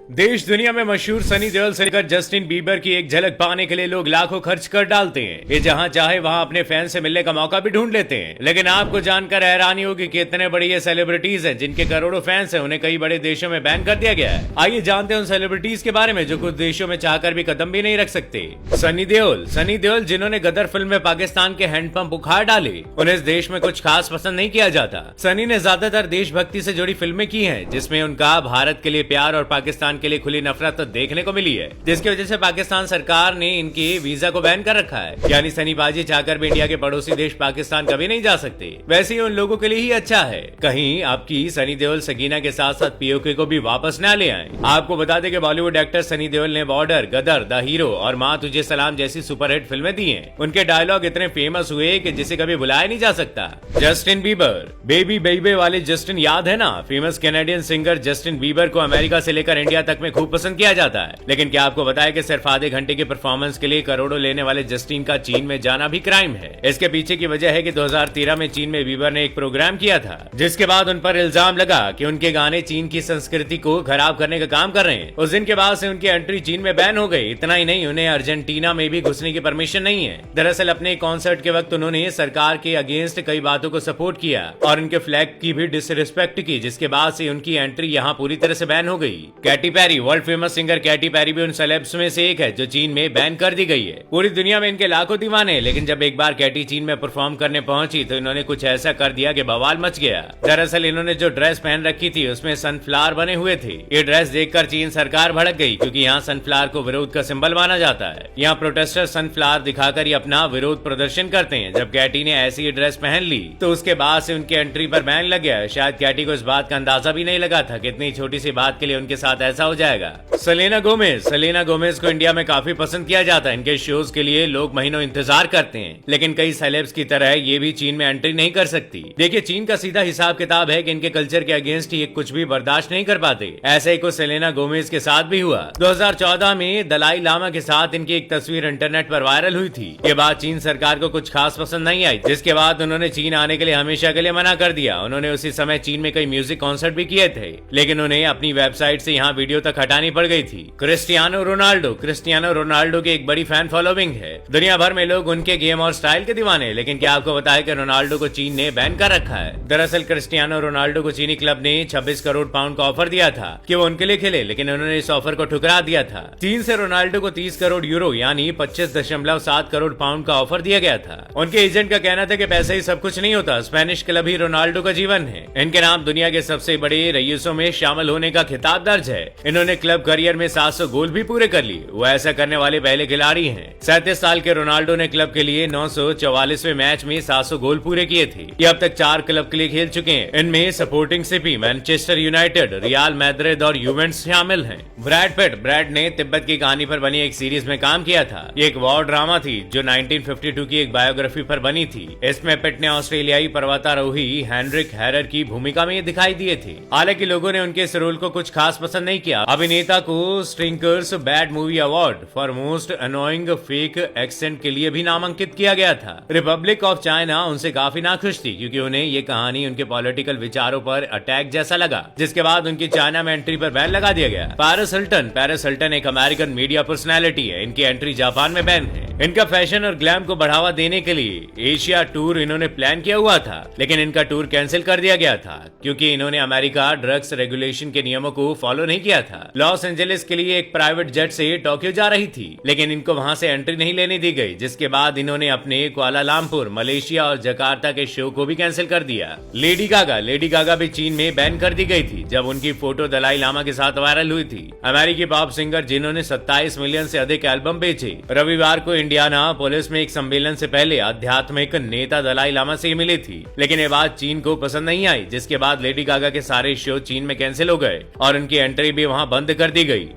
देश दुनिया में मशहूर सनी देओल से लेकर जस्टिन बीबर की एक झलक पाने के लिए लोग लाखों खर्च कर डालते हैं। ये जहां चाहे वहां अपने फैन से मिलने का मौका भी ढूंढ लेते हैं। लेकिन आपको जानकर हैरानी होगी कि इतने बड़े ये सेलिब्रिटीज हैं जिनके करोड़ों फैंस हैं, उन्हें कई बड़े देशों में बैन कर दिया गया है। आइए जानते हैं उन सेलिब्रिटीज के बारे में जो कुछ देशों में चाहकर भी कदम भी नहीं रख सकते। सनी देओल जिन्होंने गदर फिल्म में पाकिस्तान के हैंडपंप उखाड़ डाले, उन्हें इस देश में कुछ खास पसंद नहीं किया जाता। सनी ने ज्यादातर देशभक्ति से जुड़ी फिल्में की हैं, जिसमें उनका भारत के लिए प्यार और पाकिस्तान के लिए खुली नफरत तो देखने को मिली है, जिसकी वजह से पाकिस्तान सरकार ने इनके वीजा को बैन कर रखा है। यानी सनी बाजी चाहकर भी इंडिया के पड़ोसी देश पाकिस्तान कभी नहीं जा सकते। वैसे ही उन लोगों के लिए ही अच्छा है, कहीं आपकी सनी देओल सगीना के साथ साथ पीओके को भी वापस न ले आए। आपको बता दें कि बॉलीवुड एक्टर सनी देओल ने बॉर्डर, गदर, द हीरो और माँ तुझे सलाम जैसी सुपरहिट फिल्में दी हैं। उनके डायलॉग इतने फेमस हुए कि जिसे कभी भुलाया नहीं जा सकता। जस्टिन बीबर, बेबी बेबी वाले जस्टिन याद है ना? Famous Canadian singer Justin Bieber को अमेरिका से लेकर इंडिया तक में खूब पसंद किया जाता है। लेकिन क्या आपको बताया कि सिर्फ आधे घंटे की परफॉर्मेंस के लिए करोड़ों लेने वाले जस्टिन का चीन में जाना भी क्राइम है। इसके पीछे की वजह है कि 2013 में चीन में बीबर ने एक प्रोग्राम किया था, जिसके बाद उन पर इल्जाम लगा कि उनके गाने चीन की संस्कृति को खराब करने का काम कर रहे हैं। उस दिन के बाद से उनकी एंट्री चीन में बैन हो गई। इतना ही नहीं, उन्हें अर्जेंटीना में भी घुसने की परमिशन नहीं है। दरअसल अपने कॉन्सर्ट के वक्त उन्होंने सरकार के अगेंस्ट कई बातों को सपोर्ट किया और उनके फ्लैग की भी डिसरिस्पेक्ट की, जिसके बाद से उनकी एंट्री यहाँ पूरी तरह से बैन हो गई। Katy Perry, world famous singer Katy Perry भी उन सेलेब्स में से एक है जो चीन में बैन कर दी गई है। पूरी दुनिया में इनके लाखों दीवाने, लेकिन जब एक बार कैटी चीन में परफॉर्म करने पहुंची तो इन्होंने कुछ ऐसा कर दिया कि बवाल मच गया। दरअसल इन्होंने जो ड्रेस पहन रखी थी उसमें सनफ्लावर बने हुए थे। ये ड्रेस देखकर चीन सरकार भड़क गई, क्योंकि यहाँ सनफ्लावर को विरोध का सिंबल माना जाता है। यहाँ प्रोटेस्टर सनफ्लावर दिखाकर ही अपना विरोध प्रदर्शन करते हैं। जब कैटी ने ऐसी डड्रेस पहन ली तो उसके बाद से उनकी एंट्री पर बैन लग गया। शायद कैटी को इस बात का अंदाजा भी नहीं लगा था कि इतनी छोटी सी बात के लिए उनके साथ ऐसा हो जाएगा। सेलेना गोमेज को इंडिया में काफी पसंद किया जाता है। इनके शोज के लिए लोग महीनों इंतजार करते हैं, लेकिन कई सेलेब्स की तरह ये भी चीन में एंट्री नहीं कर सकती। देखिए, चीन का सीधा हिसाब किताब है कि इनके कल्चर के अगेंस्ट ये कुछ भी बर्दाश्त नहीं कर पाते। ऐसा ही कुछ सेलेना गोमेज के साथ भी हुआ। 2014 में दलाई लामा के साथ इनकी एक तस्वीर इंटरनेट पर वायरल हुई थी। ये बात चीन सरकार को कुछ खास पसंद नहीं आई, जिसके बाद उन्होंने चीन आने के लिए हमेशा के लिए मना कर दिया। उन्होंने उसी समय चीन में कई म्यूजिक कॉन्सर्ट भी किए थे, लेकिन उन्हें अपनी वेबसाइट से यहाँ वीडियो तक हटानी पड़ गई थी। क्रिस्टियानो रोनाल्डो की एक बड़ी फैन फॉलोइंग है। दुनिया भर में लोग उनके गेम और स्टाइल के दीवाने। लेकिन क्या आपको बताया कि रोनाल्डो को चीन ने बैन कर रखा है? दरअसल क्रिस्टियानो रोनाल्डो को चीनी क्लब ने 26 करोड़ पाउंड का ऑफर दिया था कि वो उनके लिए खेले, लेकिन उन्होंने इस ऑफर को ठुकरा दिया था। चीन से रोनाल्डो को 30 करोड़ यूरो यानी 25.7 करोड़ पाउंड का ऑफर दिया गया था। उनके एजेंट का कहना था कि पैसे ही सब कुछ नहीं होता, स्पेनिश क्लब ही रोनाल्डो का जीवन है। इनके नाम दुनिया के सबसे बड़े रईसों में शामिल होने का खिताब दर्ज है। इन्होंने क्लब करियर में 700 गोल भी पूरे कर लिए। वो ऐसा करने वाले पहले खिलाड़ी हैं। 37 साल के रोनाल्डो ने क्लब के लिए 944वें मैच में 700 गोल पूरे किए थे। ये अब तक 4 क्लब के लिए खेल चुके हैं। इनमें supporting CP, Manchester United, real Madrid और यूवेंटस शामिल हैं। ब्रैड ने तिब्बत की कहानी पर बनी एक सीरीज में काम किया था। ये एक वॉर ड्रामा थी जो 1952 की एक बायोग्राफी पर बनी थी। इसमें पिट ने ऑस्ट्रेलियाई पर्वतारोही हेनरिक हैरर की भूमिका में दिखाई दिए थे। हालांकि लोगों ने उनके इस रोल को कुछ खास पसंद नहीं किया। अभिनेता को stinkers bad movie award for most annoying fake accent के लिए भी नामांकित किया गया था। रिपब्लिक ऑफ चाइना उनसे काफी नाखुश थी, क्योंकि उन्हें ये कहानी उनके पॉलिटिकल विचारों पर अटैक जैसा लगा, जिसके बाद उनकी चाइना में एंट्री पर बैन लगा दिया गया। पेरिस हिल्टन एक अमेरिकन मीडिया पर्सनैलिटी है। इनकी एंट्री जापान में बैन है। इनका फैशन और ग्लैम को बढ़ावा देने के लिए एशिया टूर इन्होंने प्लान किया हुआ था, लेकिन इनका टूर कैंसिल कर दिया गया था, क्योंकि इन्होंने अमेरिका ड्रग्स रेगुलेशन के नियमों को फॉलो नहीं किया था। लॉस एंजलिस के लिए एक प्राइवेट जेट से टोक्यो जा रही थी, लेकिन इनको वहां से एंट्री नहीं लेने दी गई, जिसके बाद इन्होंने अपने कुआलालंपुर, मलेशिया और जकार्ता के शो को भी कैंसिल कर दिया। लेडी गागा भी चीन में बैन कर दी गई थी, जब उनकी फोटो दलाई लामा के साथ वायरल हुई थी। अमेरिकी पॉप सिंगर जिन्होंने 27 मिलियन से अधिक एल्बम बेचे, रविवार को इंडियाना पुलिस में एक सम्मेलन से पहले आध्यात्मिक नेता दलाई लामा से मिली थी, लेकिन ये बात चीन को पसंद नहीं आई, जिसके बाद लेडी गागा के सारे शो चीन में कैंसिल हो गए और उनकी एंट्री भी वहां बंद कर दी गई।